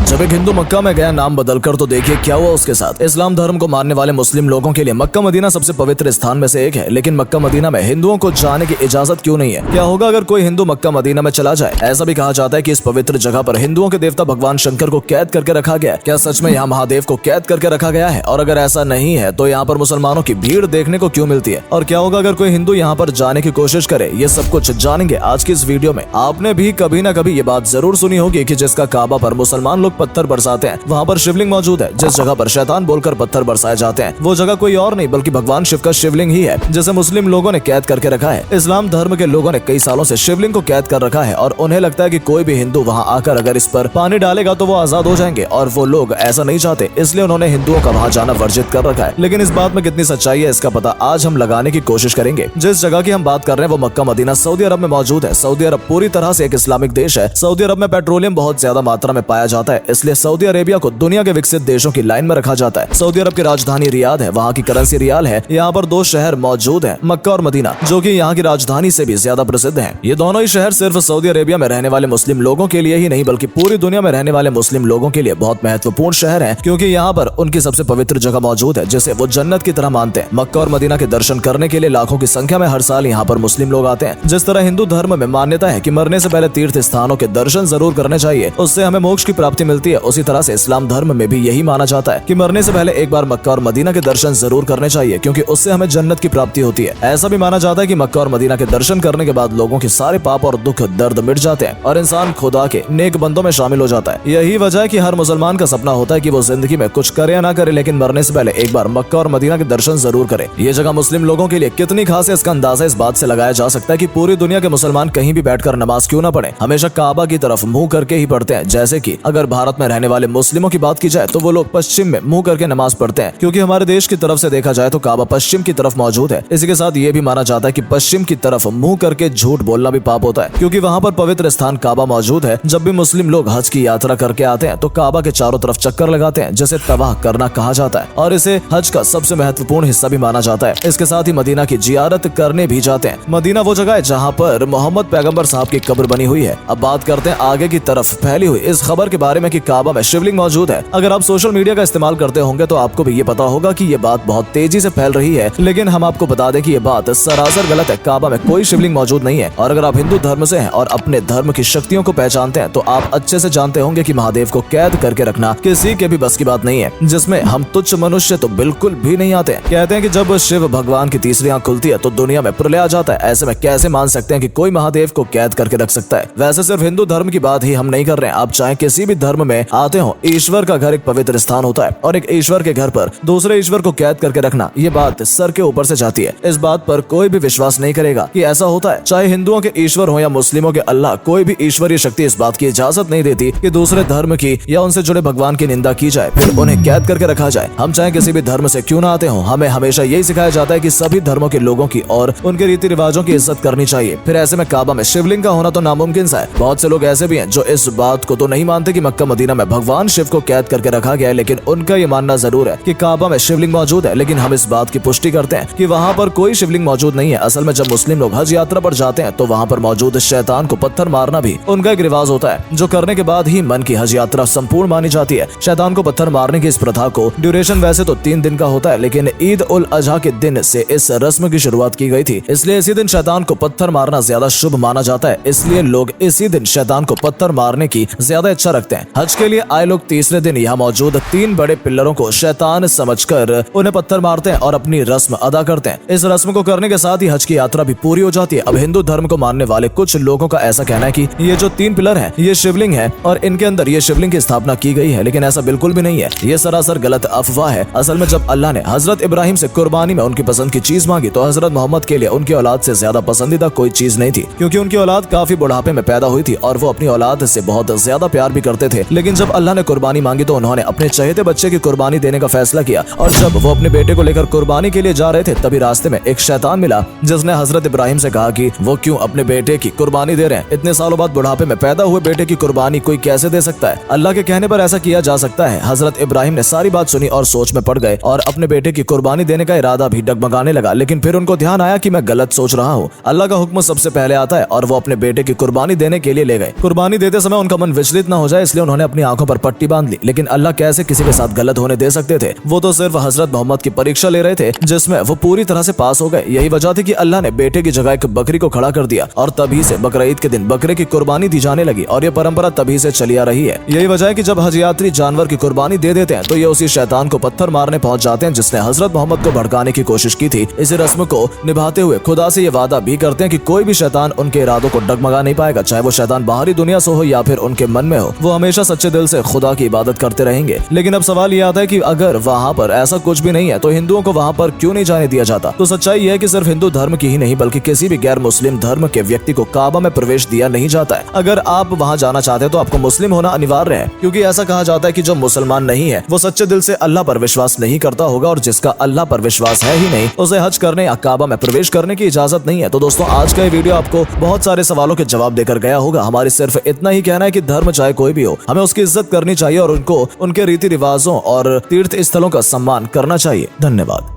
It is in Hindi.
जब एक हिंदू मक्का में गया नाम बदलकर, तो देखिए क्या हुआ उसके साथ। इस्लाम धर्म को मानने वाले मुस्लिम लोगों के लिए मक्का मदीना सबसे पवित्र स्थान में से एक है, लेकिन मक्का मदीना में हिंदुओं को जाने की इजाजत क्यों नहीं है? क्या होगा अगर कोई हिंदू मक्का मदीना में चला जाए? ऐसा भी कहा जाता है कि इस पवित्र जगह पर हिंदुओं के देवता भगवान शंकर को कैद करके रखा गया है। क्या सच में यहाँ महादेव को कैद करके रखा गया है? और अगर ऐसा नहीं है तो यहाँ पर मुसलमानों की भीड़ देखने को क्यों मिलती है? और क्या होगा अगर कोई हिंदू यहाँ पर जाने की कोशिश करे? ये सब कुछ जानेंगे आज की इस वीडियो में। आपने भी कभी ना कभी ये बात जरूर सुनी होगी कि जिसका काबा पर मुसलमान लोग पत्थर बरसाते हैं, वहाँ पर शिवलिंग मौजूद है। जिस जगह पर शैतान बोलकर पत्थर बरसाए जाते हैं, वो जगह कोई और नहीं बल्कि भगवान शिव का शिवलिंग ही है, जिसे मुस्लिम लोगों ने कैद करके रखा है। इस्लाम धर्म के लोगों ने कई सालों से शिवलिंग को कैद कर रखा है और उन्हें लगता है कि कोई भी हिंदू वहाँ आकर अगर इस पर पानी डालेगा तो वो आजाद हो जाएंगे, और वो लोग ऐसा नहीं चाहते, इसलिए उन्होंने हिंदुओं का वहाँ जाना वर्जित कर रखा है। लेकिन इस बात में कितनी सच्चाई है, इसका पता आज हम लगाने की कोशिश करेंगे। जिस जगह की हम बात कर रहे हैं वो मक्का मदीना सऊदी अरब में मौजूद है। सऊदी अरब पूरी तरह से एक इस्लामिक देश है। सऊदी अरब में पेट्रोलियम बहुत ज्यादा मात्रा में पाया जाता है, इसलिए सऊदी अरेबिया को दुनिया के विकसित देशों की लाइन में रखा जाता है। सऊदी अरब की राजधानी रियाद है, वहाँ की करेंसी रियाल है। यहाँ पर दो शहर मौजूद हैं, मक्का और मदीना, जो कि यहाँ की राजधानी से भी ज्यादा प्रसिद्ध हैं। ये दोनों ही शहर सिर्फ सऊदी अरेबिया में रहने वाले मुस्लिम लोगों के लिए ही नहीं बल्कि पूरी दुनिया में रहने वाले मुस्लिम लोगों के लिए बहुत महत्वपूर्ण शहर है, क्योंकि यहाँ पर उनकी सबसे पवित्र जगह मौजूद है जिसे वो जन्नत की तरह मानते हैं। मक्का और मदीना के दर्शन करने के लिए लाखों की संख्या में हर साल यहाँ पर मुस्लिम लोग आते हैं। जिस तरह हिंदू धर्म में मान्यता है कि मरने से पहले तीर्थ स्थानों के दर्शन जरूर करने चाहिए, उससे हमें मोक्ष की प्राप्ति मिलती है, उसी तरह से इस्लाम धर्म में भी यही माना जाता है कि मरने से पहले एक बार मक्का और मदीना के दर्शन जरूर करने चाहिए, क्योंकि उससे हमें जन्नत की प्राप्ति होती है। ऐसा भी माना जाता है कि मक्का और मदीना के दर्शन करने के बाद लोगों के सारे पाप और दुख दर्द मिट जाते हैं और इंसान खुदा के नेक बंदों में शामिल हो जाता है। यही वजह है कि हर मुसलमान का सपना होता है कि वो जिंदगी में कुछ करे या ना करे, लेकिन मरने से पहले एक बार मक्का और मदीना के दर्शन जरूर करे। ये जगह मुस्लिम लोगों के लिए कितनी खास है, इसका अंदाजा इस बात से लगाया जा सकता है कि पूरी दुनिया के मुसलमान कहीं भी बैठकर नमाज क्यों ना पढ़े, हमेशा काबा की तरफ मुंह करके ही पढ़ते हैं। जैसे कि अगर भारत में रहने वाले मुस्लिमों की बात की जाए तो वो लोग पश्चिम में मुंह करके नमाज पढ़ते हैं, क्योंकि हमारे देश की तरफ से देखा जाए तो काबा पश्चिम की तरफ मौजूद है। इसी के साथ ये भी माना जाता है कि पश्चिम की तरफ मुंह करके झूठ बोलना भी पाप होता है, क्योंकि वहाँ पर पवित्र स्थान काबा मौजूद है। जब भी मुस्लिम लोग हज की यात्रा करके आते हैं तो काबा के चारों तरफ चक्कर लगाते हैं, जिसे तवाह करना कहा जाता है, और इसे हज का सबसे महत्वपूर्ण हिस्सा भी माना जाता है। इसके साथ ही मदीना की जियारत करने भी जाते हैं। मदीना वो जगह है जहाँ पर मोहम्मद पैगंबर साहब की कब्र बनी हुई है। अब बात करते हैं आगे की तरफ फैली हुई इस खबर के बारे में कि काबा में शिवलिंग मौजूद है। अगर आप सोशल मीडिया का इस्तेमाल करते होंगे तो आपको भी ये पता होगा कि ये बात बहुत तेजी से फैल रही है, लेकिन हम आपको बता दें कि ये बात सरासर गलत है। काबा में कोई शिवलिंग मौजूद नहीं है, और अगर आप हिंदू धर्म से हैं और अपने धर्म की शक्तियों को पहचानते हैं तो आप अच्छे से जानते होंगे कि महादेव को कैद करके रखना किसी के भी बस की बात नहीं है, जिसमें हम तुच्छ मनुष्य तो बिल्कुल भी नहीं आते। कहते हैं कि जब शिव भगवान की तीसरी आंख खुलती है तो दुनिया में प्रलय आ जाता है। ऐसे में कैसे मान सकते हैं कि कोई महादेव को कैद करके रख सकता है? वैसे सिर्फ हिंदू धर्म की बात ही हम नहीं कर रहे हैं, आप चाहे किसी भी धर्म में आते हो, ईश्वर का घर एक पवित्र स्थान होता है, और एक ईश्वर के घर पर दूसरे ईश्वर को कैद करके रखना, ये बात सर के ऊपर से जाती है। इस बात पर कोई भी विश्वास नहीं करेगा कि ऐसा होता है। चाहे हिंदुओं के ईश्वर हो या मुस्लिमों के अल्लाह, कोई भी ईश्वरीय शक्ति इस बात की इजाजत नहीं देती कि दूसरे धर्म की या उनसे जुड़े भगवान की निंदा की जाए, फिर उन्हें कैद करके रखा जाए। हम चाहे किसी भी धर्म से क्यों ना आते हो, हमें हमेशा यही सिखाया जाता है कि सभी धर्मों के लोगों की और उनके रीति रिवाजों की इज्जत करनी चाहिए। फिर ऐसे में काबा में शिवलिंग का होना तो नामुमकिन सा है। बहुत से लोग ऐसे भी हैं जो इस बात को तो नहीं मानते कि मक्का मदीना में भगवान शिव को कैद करके रखा गया है, लेकिन उनका ये मानना जरूर है कि काबा में शिवलिंग मौजूद है। लेकिन हम इस बात की पुष्टि करते हैं कि वहाँ पर कोई शिवलिंग मौजूद नहीं है। असल में जब मुस्लिम लोग हज यात्रा पर जाते हैं तो वहाँ पर मौजूद शैतान को पत्थर मारना भी उनका एक रिवाज होता है, जो करने के बाद ही मन की हज यात्रा संपूर्ण मानी जाती है। शैतान को पत्थर मारने की इस प्रथा को ड्यूरेशन वैसे तो 3 दिन का होता है, लेकिन ईद उल अजहा के दिन से इस रस्म की शुरुआत की गई थी, इसलिए इसी दिन शैतान को पत्थर मारना ज्यादा शुभ माना जाता है। इसलिए लोग इसी दिन शैतान को पत्थर मारने की ज्यादा इच्छा रखते हैं। हज के लिए आए लोग तीसरे दिन यहाँ मौजूद 3 बड़े पिल्लरों को शैतान समझकर उन्हें पत्थर मारते हैं और अपनी रस्म अदा करते हैं। इस रस्म को करने के साथ ही हज की यात्रा भी पूरी हो जाती है। अब हिंदू धर्म को मानने वाले कुछ लोगों का ऐसा कहना है कि ये जो 3 पिलर हैं ये शिवलिंग है और इनके अंदर ये शिवलिंग की स्थापना की गई है, लेकिन ऐसा बिल्कुल भी नहीं है। ये सरासर गलत अफवाह है। असल में जब अल्लाह ने हजरत इब्राहिम से कुर्बानी में उनकी पसंद की चीज मांगी तो हजरत मोहम्मद के लिए उनकी औलाद से ज्यादा पसंदीदा कोई चीज नहीं थी, क्योंकि उनकी औलाद काफी बुढ़ापे में पैदा हुई थी और वो अपनी औलाद से बहुत ज्यादा प्यार भी करते थे। लेकिन जब अल्लाह ने कुर्बानी मांगी तो उन्होंने अपने चहेते बच्चे की कुर्बानी देने का फैसला किया, और जब वो अपने बेटे को लेकर कुर्बानी के लिए जा रहे थे तभी रास्ते में एक शैतान मिला, जिसने हजरत इब्राहिम से कहा कि वो क्यों अपने बेटे की कुर्बानी दे रहे हैं। इतने सालों बाद बुढ़ापे में पैदा हुए बेटे की कुर्बानी कोई कैसे दे सकता है? अल्लाह के कहने पर ऐसा किया जा सकता है। हजरत इब्राहिम ने सारी बात सुनी और सोच में पड़ गए और अपने बेटे की कुर्बानी देने का इरादा भी डगमगाने लगा, लेकिन फिर उनको ध्यान आया कि मैं गलत सोच रहा हूँ। अल्लाह का हुक्म सबसे पहले आता है और वो अपने बेटे की कुर्बानी देने के लिए ले गए। कुर्बानी देते समय उनका मन विचलित न हो जाए इसलिए उन्होंने उन्होंने अपनी आंखों पर पट्टी बांध ली। लेकिन अल्लाह कैसे किसी के साथ गलत होने दे सकते थे? वो तो सिर्फ हजरत मोहम्मद की परीक्षा ले रहे थे, जिसमें वो पूरी तरह से पास हो गए। यही वजह थी कि अल्लाह ने बेटे की जगह एक बकरी को खड़ा कर दिया और तभी से बकरा ईद के दिन बकरे की कुर्बानी दी जाने लगी और ये परंपरा तभी से चली आ रही है। यही वजह है कि जब हज यात्री जानवर की कुर्बानी दे देते हैं तो ये उसी शैतान को पत्थर मारने पहुंच जाते हैं जिसने हजरत मोहम्मद को भड़काने की कोशिश की थी। इस रस्म को निभाते हुए खुदा से ये वादा भी करते हैं कि कोई भी शैतान उनके इरादों को डगमगा नहीं पाएगा, चाहे वो शैतान बाहरी दुनिया से हो या फिर उनके मन में हो। वो हमेशा सच्चे दिल से खुदा की इबादत करते रहेंगे। लेकिन अब सवाल ये आता है कि अगर वहाँ पर ऐसा कुछ भी नहीं है तो हिंदुओं को वहाँ पर क्यों नहीं जाने दिया जाता? तो सच्चाई यह है कि सिर्फ हिंदू धर्म की ही नहीं बल्कि किसी भी गैर मुस्लिम धर्म के व्यक्ति को काबा में प्रवेश दिया नहीं जाता है। अगर आप वहाँ जाना चाहते हैं तो आपको मुस्लिम होना अनिवार्य है, क्योंकि ऐसा कहा जाता है कि जो मुसलमान नहीं है वो सच्चे दिल से अल्लाह पर विश्वास नहीं करता होगा, और जिसका अल्लाह पर विश्वास है ही नहीं उसे हज करने या काबा में प्रवेश करने की इजाजत नहीं है। तो दोस्तों, आज का ये वीडियो आपको बहुत सारे सवालों के जवाब देकर गया होगा। हमारी सिर्फ इतना ही कहना है कि धर्म चाहे कोई भी हो, हमें उसकी इज्जत करनी चाहिए और उनको उनके रीति रिवाजों और तीर्थ स्थलों का सम्मान करना चाहिए। धन्यवाद।